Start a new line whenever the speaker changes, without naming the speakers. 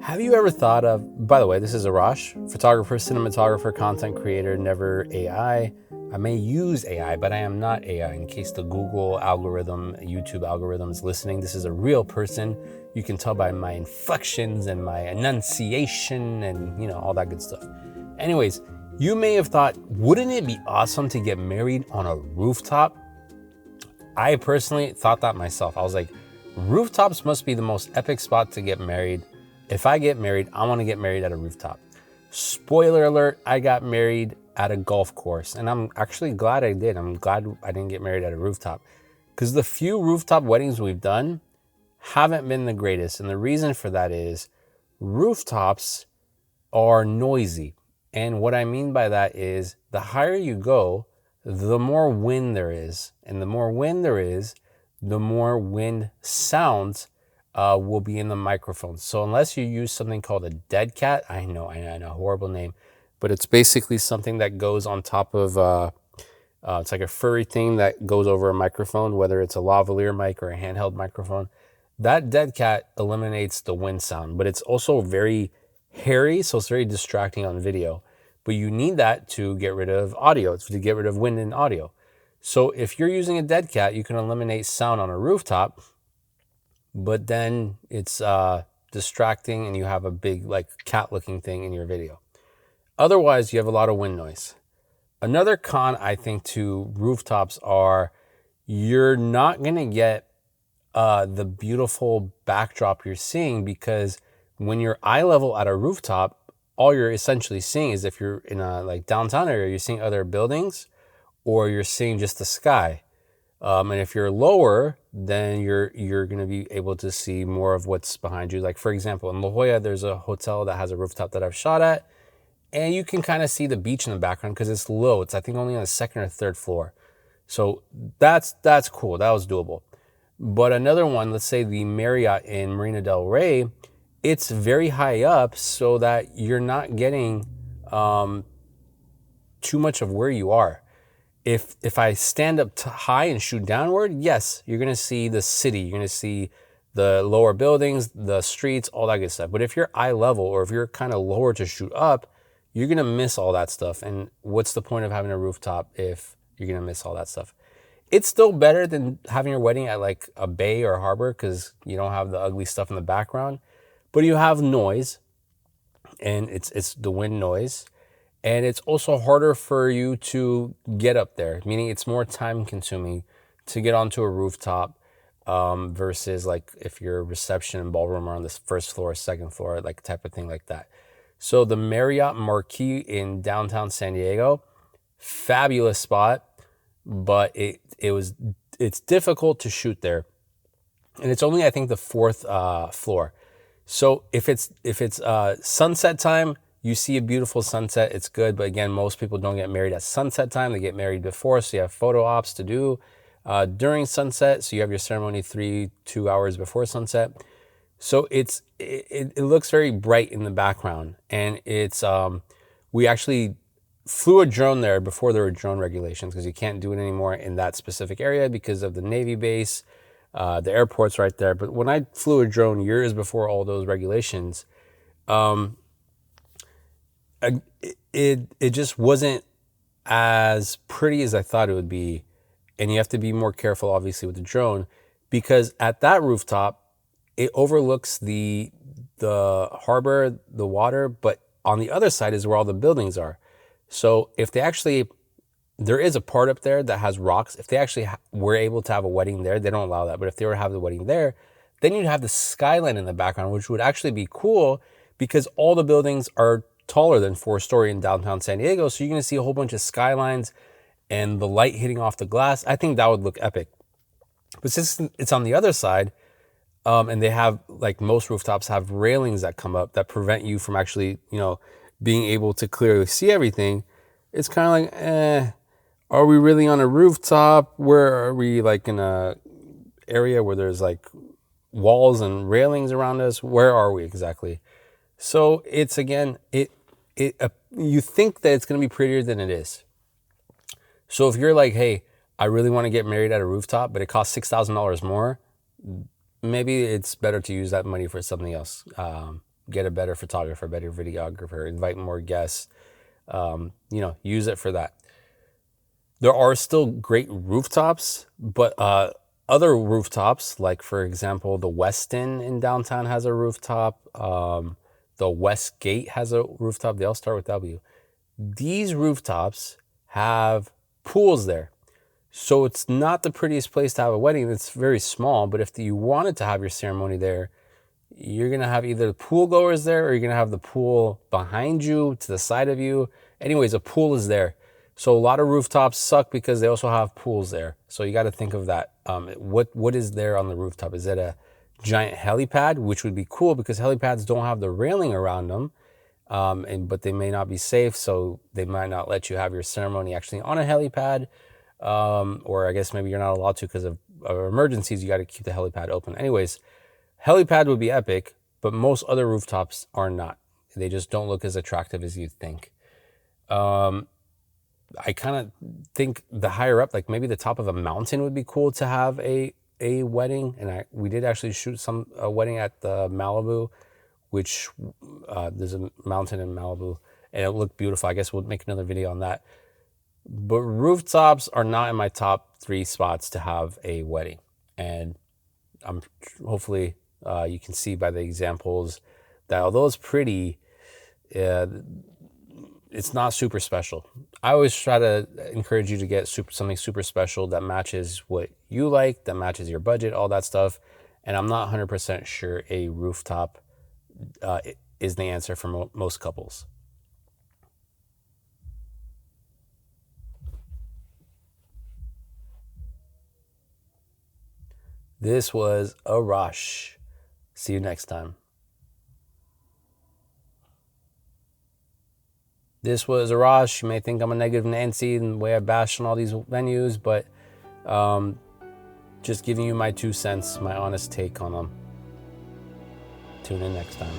Have you ever thought of, by the way, this is Arash, photographer, cinematographer, content creator, never AI. I may use AI, but I am not AI. In case the Google algorithm, YouTube algorithm is listening, this is a real person. You can tell by my inflections and my enunciation and, all that good stuff. Anyways, you may have thought, wouldn't it be awesome to get married on a rooftop? I personally thought that myself. I was like, rooftops must be the most epic spot to get married. If I get married, I want to get married at a rooftop. Spoiler alert, I got married at a golf course, and I'm actually glad I did. I'm glad I didn't get married at a rooftop, because the few rooftop weddings we've done haven't been the greatest. And the reason for that is rooftops are noisy. And what I mean by that is the higher you go, the more wind there is. And the more wind there is, the more wind sounds will be in the microphone. So unless you use something called a dead cat, I know, horrible name, but it's basically something that goes on top of, it's like a furry thing that goes over a microphone, whether it's a lavalier mic or a handheld microphone. That dead cat eliminates the wind sound, but it's also very hairy, so it's very distracting on video. But you need that to get rid of audio, to get rid of wind in audio. So if you're using a dead cat, you can eliminate sound on a rooftop, but then it's distracting and you have a big like cat looking thing in your video. Otherwise, you have a lot of wind noise. Another con, I think, to rooftops are you're not going to get the beautiful backdrop you're seeing, because when you're eye level at a rooftop, all you're essentially seeing is, if you're in a like downtown area, you're seeing other buildings or you're seeing just the sky. And if you're lower, then you're going to be able to see more of what's behind you. Like, for example, in La Jolla, there's a hotel that has a rooftop that I've shot at, and you can kind of see the beach in the background because it's low. It's, I think, only on the second or third floor. So that's cool. That was doable. But another one, let's say the Marriott in Marina del Rey, it's very high up so that you're not getting too much of where you are. If I stand up high and shoot downward, yes, you're going to see the city. You're going to see the lower buildings, the streets, all that good stuff. But if you're eye level, or if you're kind of lower to shoot up, you're going to miss all that stuff. And what's the point of having a rooftop if you're going to miss all that stuff? It's still better than having your wedding at like a bay or a harbor, because you don't have the ugly stuff in the background, but you have noise, and it's the wind noise. And it's also harder for you to get up there, meaning it's more time consuming to get onto a rooftop versus like if your reception and ballroom are on the first floor, second floor, like type of thing like that. So the Marriott Marquis in downtown San Diego, fabulous spot, but it's difficult to shoot there. And it's only, I think, the fourth floor. So if it's sunset time, you see a beautiful sunset, it's good. But again, most people don't get married at sunset time. They get married before, so you have photo ops to do during sunset. So you have your ceremony 2 hours before sunset. So it looks very bright in the background. And it's we actually flew a drone there before there were drone regulations, because you can't do it anymore in that specific area because of the Navy base. The airport's right there. But when I flew a drone years before all those regulations, it just wasn't as pretty as I thought it would be. And you have to be more careful, obviously, with the drone, because at that rooftop, it overlooks the harbor, the water, but on the other side is where all the buildings are. So if there is a part up there that has rocks. If they actually were able to have a wedding there, they don't allow that. But if they were to have the wedding there, then you'd have the skyline in the background, which would actually be cool, because all the buildings are taller than 4-story in downtown San Diego. So you're going to see a whole bunch of skylines and the light hitting off the glass. I think that would look epic. But since it's on the other side, and they have, like most rooftops, have railings that come up that prevent you from actually, being able to clearly see everything, it's kind of like, are we really on a rooftop? Where are we, like in a area where there's like walls and railings around us? Where are we exactly? So it's, again, you think that it's going to be prettier than it is. So if you're like, hey, I really want to get married at a rooftop, but it costs $6,000 more, maybe it's better to use that money for something else. get a better photographer, better videographer, invite more guests, use it for that. There are still great rooftops, but other rooftops, like for example, the Westin in downtown has a rooftop. The Westgate has a rooftop. They all start with W. These rooftops have pools there. So it's not the prettiest place to have a wedding. It's very small, but if you wanted to have your ceremony there, you're going to have either the pool goers there or you're going to have the pool behind you, to the side of you. Anyways, a pool is there. So a lot of rooftops suck because they also have pools there. So you got to think of that. What is there on the rooftop? Is it a giant helipad, which would be cool because helipads don't have the railing around them, but they may not be safe, so they might not let you have your ceremony actually on a helipad, or I guess maybe you're not allowed to because of emergencies. You got to keep the helipad open. Anyways, helipad would be epic, but most other rooftops are not. They just don't look as attractive as you'd think. I kind of think the higher up, like maybe the top of a mountain would be cool to have a wedding. And we did actually shoot a wedding at the Malibu, which there's a mountain in Malibu, and it looked beautiful. I guess we'll make another video on that. But rooftops are not in my top 3 spots to have a wedding. And hopefully you can see by the examples that although it's pretty, it's not super special. I always try to encourage you to get something super special that matches what you like, that matches your budget, all that stuff. And I'm not 100% sure a rooftop is the answer for most couples. This was Arash. See you next time. This was Arash. You may think I'm a negative Nancy and the way I bash on all these venues, but just giving you my 2 cents, my honest take on them. Tune in next time.